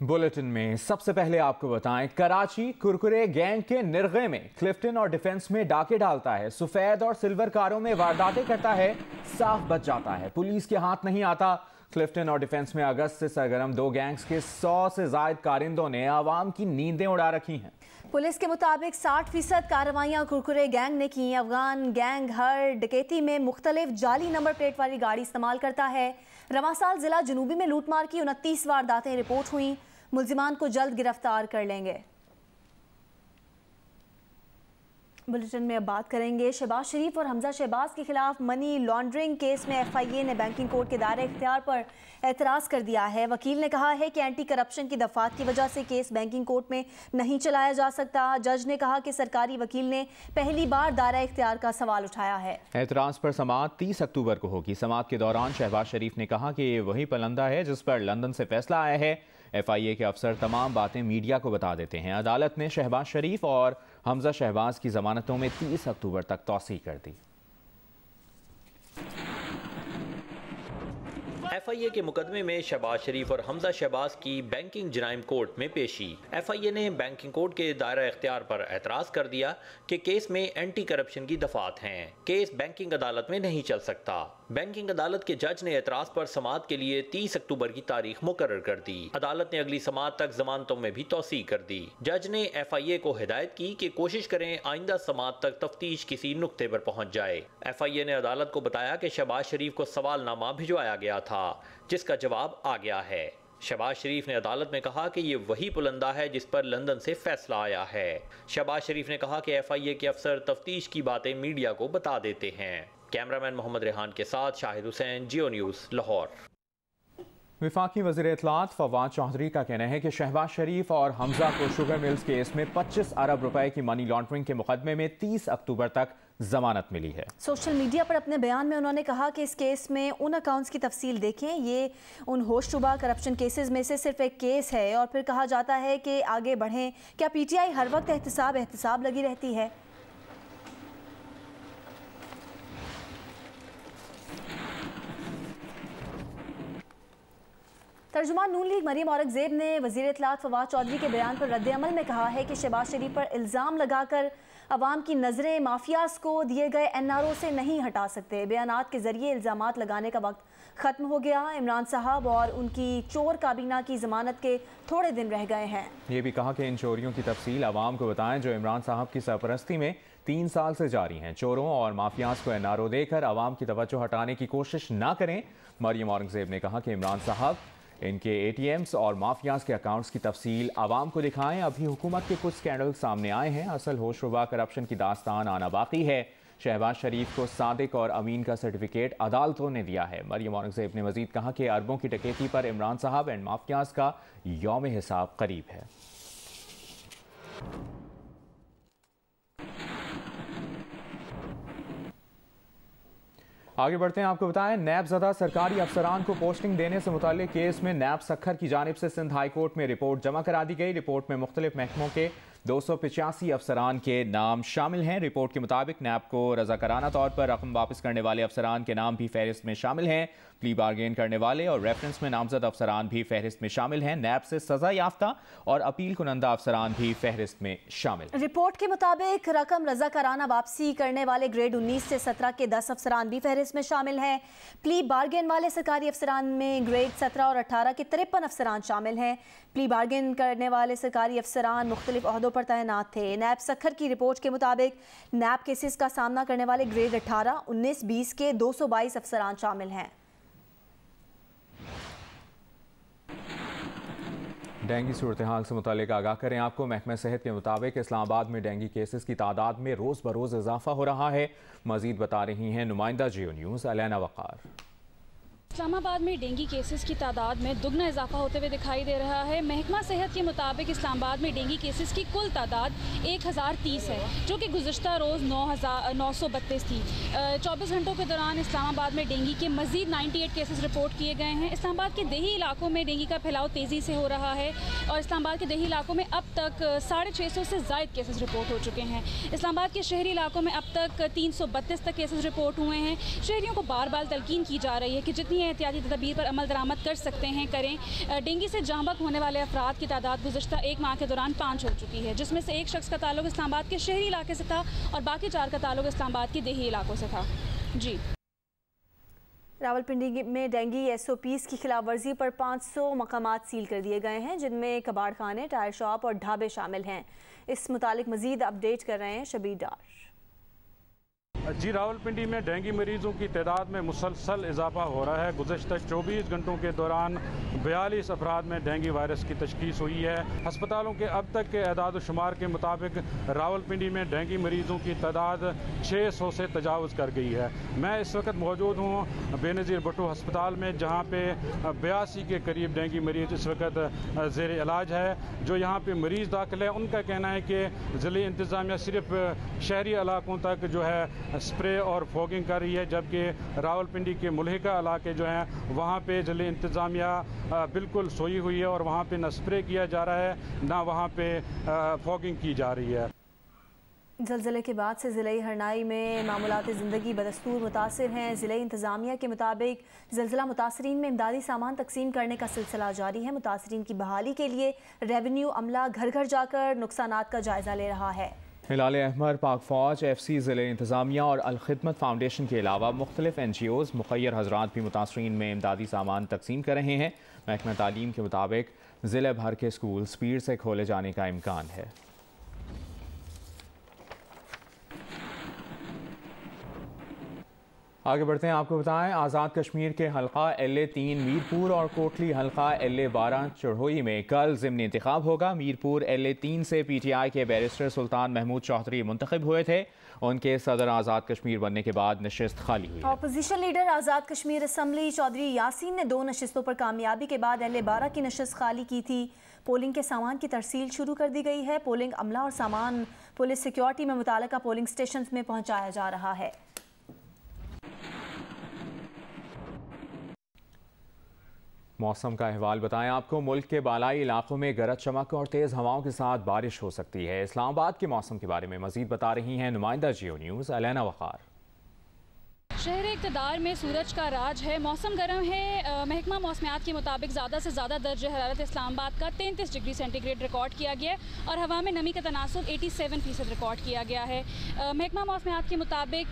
Bulletin में सबसे पहले आपको बताएं, कराची कुरकुरे गैंग के निर्गे में क्लिफ्टन और डिफेंस में डाके डालता है, सफेद और सिल्वर कारों में वारदातें करता है, साफ बच जाता है, पुलिस के हाथ नहीं आता। क्लिफ्टन और डिफेंस में अगस्त से सरगर्म दो गैंग्स के 100 से ज्यादा कारिंदों ने आवाम की नींदें उड़ा रखी हैं। पुलिस के मुताबिक 60% कार्रवाइयां कुरकुरे गैंग ने की। अफगान गैंग हर डकैती में मुख्तलिफ जाली नंबर प्लेट वाली गाड़ी इस्तेमाल करता है। रवां साल जिला जनूबी में लूटमार की 29 वारदातें रिपोर्ट हुई। मुल्जिमान को जल्द गिरफ्तार कर लेंगे। बुलेटिन में अब बात करेंगे शहबाज शरीफ और हमजा शहबाज के खिलाफ मनी लॉन्ड्रिंग केस में FIA ने बैंकिंग कोर्ट के दायरे इख्तियार पर एतराज़ कर दिया है। वकील ने कहा है कि एंटी करप्शन की दफात की वजह से केस बैंकिंग कोर्ट में नहीं चलाया जा सकता। जज ने कहा कि सरकारी वकील ने पहली बार दायरा इख्तियार का सवाल उठाया है। एतराज़ पर समाअत 30 अक्टूबर को होगी। समाअत के दौरान शहबाज शरीफ ने कहा कि ये वही पलंदा है जिस पर लंदन से फैसला आया है। FIA के अफसर तमाम बातें मीडिया को बता देते हैं। अदालत ने शहबाज शरीफ और हमजा शहबाज की जमानतों में 30 अक्टूबर तक तौसीह कर दी। FIA के मुकदमे में शहबाज शरीफ और हमजा शहबाज की बैंकिंग जराइम कोर्ट में पेशी। FIA ने बैंकिंग कोर्ट के दायरा इख्तियार पर एतराज़ कर दिया कि केस में एंटी करप्शन की दफात हैं। केस बैंकिंग अदालत में नहीं चल सकता। बैंकिंग अदालत के जज ने एतराज़ पर समाअत के लिए 30 अक्टूबर की तारीख मुकर्रर कर दी। अदालत ने अगली समाअत तक जमानतों में भी तौसीह कर दी। जज ने FIA को हिदायत की कि कोशिश करें आइंदा समाअत तक तफ्तीश किसी नुक्ते पर पहुँच जाए। FIA ने अदालत को बताया कि शहबाज शरीफ को सवालनामा भिजवाया गया था जिसका जवाब आ गया है। शहबाज शरीफ ने अदालत में कहा कि ये वही पुलंदा है जिस पर लंदन से फैसला आया है। शहबाज शरीफ ने कहा कि FIA के अफसर तफ्तीश की बातें मीडिया को बता देते हैं। कैमरामैन मोहम्मद रेहान के साथ शाहिद हुसैन, जियो न्यूज़, लाहौर। वफाकी वज़ीर इत्तलात फवाद चौधरी का कहना है कि शहबाज शरीफ और हमजा को शुगर मिल्स केस में 25 अरब रुपए की मनी लॉन्ड्रिंग के मुकदमे में 30 अक्टूबर तक जमानत मिली है। सोशल मीडिया पर अपने बयान में उन्होंने कहा कि इस केस में उन अकाउंट्स की तफसील देखें, ये उन होशरुबा करप्शन केसेस में से सिर्फ एक केस है। और फिर कहा जाता है कि आगे बढ़ें। क्या PTI हर वक्त एहतसाब लगी रहती है? तर्जुमान नून लीग मरियम औरंगजेब ने वज़ीर इत्तलात फवाद चौधरी के बयान पर रद्द-ए-अमल में कहा है कि शहबाज शरीफ पर इल्ज़ाम लगाकर अवाम की नज़रें माफियाज को दिए गए NRO से नहीं हटा सकते। बयानात के जरिए इल्ज़ामात लगाने का वक्त ख़त्म हो गया। इमरान साहब और उनकी चोर काबीना की ज़मानत के थोड़े दिन रह गए हैं। ये भी कहा कि इन चोरियों की तफसील आवाम को बताएं जो इमरान साहब की सरपरस्ती में 3 साल से जारी हैं। चोरों और माफियाज को NRO देकर आवाम की तवज्जो हटाने की कोशिश ना करें। मरियम औरंगजेब ने कहा कि इमरान साहब इनके ATMs और माफियाज के अकाउंट्स की तफसील आवाम को दिखाएं। अभी हुकूमत के कुछ स्कैंडल सामने आए हैं, असल होशरुबा करप्शन की दास्तान आना बाकी है। शहबाज शरीफ को सादिक और अमीन का सर्टिफिकेट अदालतों ने दिया है। मरियम औरंगजेब ने मजीद कहा कि अरबों की डकैती पर इमरान साहब एंड माफियाज का यौम हिसाब करीब है। आगे बढ़ते हैं, आपको बताएं नैब ज़दा सरकारी अफसरान को पोस्टिंग देने से मुताल्लिक केस में नैब सखर की जानिब से सिंध हाई कोर्ट में रिपोर्ट जमा करा दी गई। रिपोर्ट में मुख्तलिफ महकमों के 285 अफसरान के नाम शामिल हैं। रिपोर्ट के मुताबिक नैब को रज़ाकाराना तौर पर रकम वापस करने वाले अफसरान के नाम भी फहरिस्त में शामिल हैं। प्ली बारगेन करने वाले और रेफरेंस में नामजद अफसरान भी फहरिस्त में शामिल हैं। नैब से सजा याफ्ता और अपील कुनंदा अफसरान भी फहरिस्त में शामिल। रिपोर्ट के मुताबिक रकम रज़ाकाराना वापसी करने वाले ग्रेड 19 से 17 के 10 अफसरान भी फहरिस्त में शामिल हैं। प्ली बारगेन वाले सरकारी अफसरान में ग्रेड 17 और 18 के 53 अफसरान शामिल हैं। प्ली बारगेन करने वाले सरकारी अफसरान मुख्तलिफ ओहदों पर तैनात थे। नैब सखर की रिपोर्ट के मुताबिक नैब केसेस का सामना करने वाले ग्रेड 18, 19, 20 के 222 अफसरान शामिल हैं। डेंगू सूरत हाल से मुतालिक आगाह करें आपको। महकमा सेहत के मुताबिक इस्लामाबाद में डेंगू केसेस की तादाद में रोज़ बरोज़ इजाफा हो रहा है। मजीद बता रही हैं नुमाइंदा जियो न्यूज़ अलैना वक़ार। इस्लामाबाद में डेंगू केसेस की तादाद में दुगना इजाफा होते हुए दिखाई दे रहा है। महकमा सेहत के मुताबिक इस्लामाबाद में डेंगू केसेस की कुल तादाद 1030 है, जो कि गुज़श्ता रोज़ 932 थी। 24 घंटों के दौरान इस्लामाबाद में डेंगू के मज़ीद 98 केसेस रिपोर्ट किए गए हैं। इस्लामाबाद के देही इलाकों में डेंगू का फैलाव तेज़ी से हो रहा है और इस्लामाबाद के देही इलाकों में अब तक 650 से ज़ायद केसेस रिपोर्ट हो चुके हैं। इस्लामाबाद के शहरी इलाकों में अब तक 332 तक केसेस रिपोर्ट हुए हैं। शहरियों को बार बार तलकीन की जा रही है कि जितनी एहतियाती तदबीर पर अमल दरामद कर सकते हैं करें। डेंगू से जहाँ बहक होने वाले अफराद की तादाद गुज़श्ता एक माह के दौरान 5 हो चुकी है, जिसमें से एक शख्स का ताल्लुक इस्लामाबाद के शहरी इलाके से था और बाकी 4 का ताल्लुक इस्लामाबाद के देही इलाकों से था। जी। रावलपिंडी में डेंगू SOPs की खिलाफ वर्जी पर 500 मकामात सील कर दिए गए हैं, जिनमें कबाड़ खाने, टायर शॉप और ढाबे शामिल हैं। इस मुतालिक मजीद अपडेट कर रहे हैं शबीर डार। जी, रावलपिंडी में डेंगू मरीजों की तादाद में मुसलसल इजाफा हो रहा है। गुज़श्ता 24 घंटों के दौरान 42 अफराद में डेंगू वायरस की तशखीस हुई है। अस्पतालों के अब तक के अदाद शुमार के मुताबिक रावलपिंडी में डेंगू मरीजों की तादाद 600 से तजावज़ कर गई है। मैं इस वक्त मौजूद हूँ बेनज़ीर भुट्टो अस्पताल में, जहाँ पे 82 के करीब डेंगू मरीज इस वक्त ज़ेर इलाज है। जो यहाँ पे मरीज़ दाखिल है, उनका कहना है कि ज़िले इंतज़ामिया सिर्फ शहरी इलाकों तक जो है स्प्रे और फॉगिंग कर रही है, जबकि रावलपिंडी के मुल्हिका इलाके जो हैं वहाँ पे ज़िले इंतज़ामिया बिल्कुल सोई हुई है और वहाँ पे न स्प्रे किया जा रहा है ना वहाँ पे फॉगिंग की जा रही है। ज़लज़ले के बाद से ज़िले हरनाई में मामूलात ज़िंदगी बदस्तूर मुतासिर हैं। ज़िले इंतज़ामिया के मुताबिक ज़लज़ला मुतासरीन में इमदादी सामान तकसीम करने का सिलसिला जारी है। मुतासरीन की बहाली के लिए रेवेन्यू अमला घर घर जाकर नुकसानात का जायज़ा ले रहा है। हिलाल अहमर, पाक फ़ौज, FC, ज़िले इंतज़ामिया और अल खिदमत फाउंडेशन के अलावा मुख्तलिफ NGOs मुखय्यर हज़रात भी मुतासरीन में इमदादी सामान तकसीम कर रहे हैं। महकमा तालीम के मुताबिक ज़िले भर के स्कूल स्पीड से खोले जाने का इम्कान है। आगे बढ़ते हैं, आपको बताएं आज़ाद कश्मीर के हल्का LA3 मीरपुर और कोटली हल्का LA12 चढ़ोई में कल ज़िमनी इंतखाब होगा। मीरपुर LA3 से PTI के बैरिस्टर सुल्तान महमूद चौधरी मुंतखब हुए थे। उनके सदर आज़ाद कश्मीर बनने के बाद नशिस्त खाली हुई। Opposition leader Azad Kashmir assembly Chaudhary Yasin ने 2 नशिस्तों पर कामयाबी के बाद LA12 की नशिस्त खाली की थी। पोलिंग के सामान की तरसील शुरू कर दी गई है। पोलिंग अमला और सामान पुलिस सिक्योरिटी में मुताल्लिका पोलिंग स्टेशन में पहुँचाया जा रहा है। मौसम का अहवाल बताएं आपको। मुल्क के बालाई इलाकों में गरज चमक और तेज़ हवाओं के साथ बारिश हो सकती है। इस्लामाबाद के मौसम के बारे में मजीद बता रही हैं नुमाइंदा जियो न्यूज़ अलैना वक़ार। शहर इक़्तिदार में सूरज का राज है, मौसम गर्म है। महकमा मौसमियात के मुताबिक ज़्यादा से ज़्यादा दर्ज हरारत इस्लामाबाद का 33 डिग्री सेंटीग्रेड रिकॉर्ड किया गया और हवा में नमी का तनासुब 87% रिकॉर्ड किया गया है। महकमा मौसमियात के मुताबिक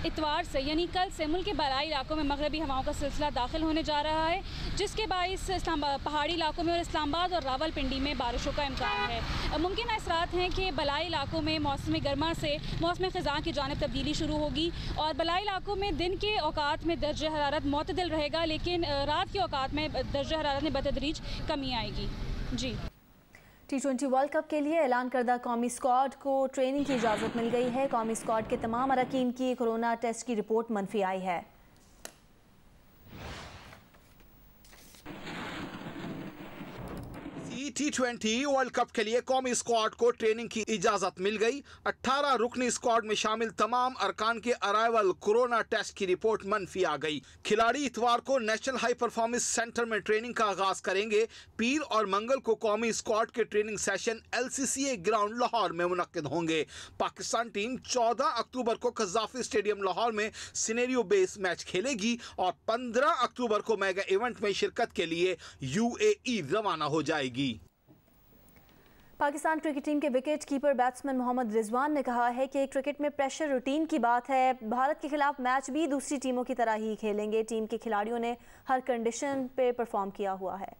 इतवार से यानी कल से मुल्क के बालाई इलाकों में मगरबी हवाओं का सिलसिला दाखिल होने जा रहा है, जिसके बाइस पहाड़ी इलाकों में और इस्लामाबाद और रावलपिंडी में बारिशों का इम्कान है। मुमकिन असरात हैं कि बलाई इलाकों में मौसम गर्मा से मौसम ख़ज़ां की जानिब तब्दीली शुरू होगी और बलाई इलाकों में दिन के औकात में दर्ज हरारत मुतदिल रहेगा, लेकिन रात के औकात में दर्ज हरारत में बतदरीज कमी आएगी। जी। T20 वर्ल्ड कप के लिए ऐलान करदा कौमी स्क्वाड को ट्रेनिंग की इजाज़त मिल गई है। कौमी स्क्वाड के तमाम अरकान की कोरोना टेस्ट की रिपोर्ट मनफी आई है। T20 वर्ल्ड कप के लिए कौमी स्क्वाड को ट्रेनिंग की इजाजत मिल गई। 18 रुकनी स्क्वाड में शामिल तमाम अरकान के अराइवल कोरोना टेस्ट की रिपोर्ट मनफी आ गई। खिलाड़ी इतवार को नेशनल हाई परफॉर्मेंस सेंटर में ट्रेनिंग का आगाज करेंगे। पीर और मंगल को कौमी स्क्वाड के training session LCCA ground Lahore में मुनक्किद होंगे। पाकिस्तान टीम 14 अक्टूबर को कज़ाफी स्टेडियम लाहौर में सिनेरियो बेस मैच खेलेगी और 15 अक्टूबर को मेगा इवेंट में शिरकत के लिए UAE रवाना हो जाएगी। पाकिस्तान क्रिकेट टीम के wicket keeper batsman Mohammad Rizwan ने कहा है कि क्रिकेट में प्रेशर रूटीन की बात है। भारत के खिलाफ मैच भी दूसरी टीमों की तरह ही खेलेंगे। टीम के खिलाड़ियों ने हर कंडीशन पे परफॉर्म किया हुआ है।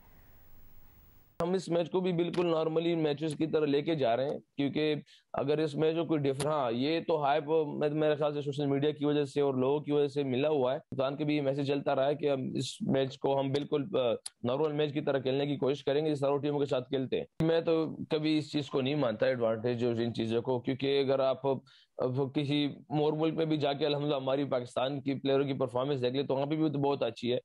हम इस मैच को भी बिल्कुल नॉर्मली मैचेस की तरह लेके जा रहे हैं, क्योंकि अगर इस मैच में कोई हाँ, ये तो हाइप मेरे ख्याल से सोशल मीडिया की वजह से और लोगों की वजह से मिला हुआ है। सुल्तान के भी मैसेज चलता रहा है कि हम इस मैच को हम बिल्कुल नॉर्मल मैच की तरह खेलने की कोशिश करेंगे जिस सारों टीमों के साथ खेलते हैं। मैं तो कभी इस चीज को नहीं मानता एडवांटेज इन चीजों को, क्योंकि अगर आप किसी मोर मुल्क में भी जाके अल्हम्दुलिल्लाह हमारी पाकिस्तान की प्लेयरों की परफॉर्मेंस देख ले तो वहाँ पे भी तो बहुत अच्छी है।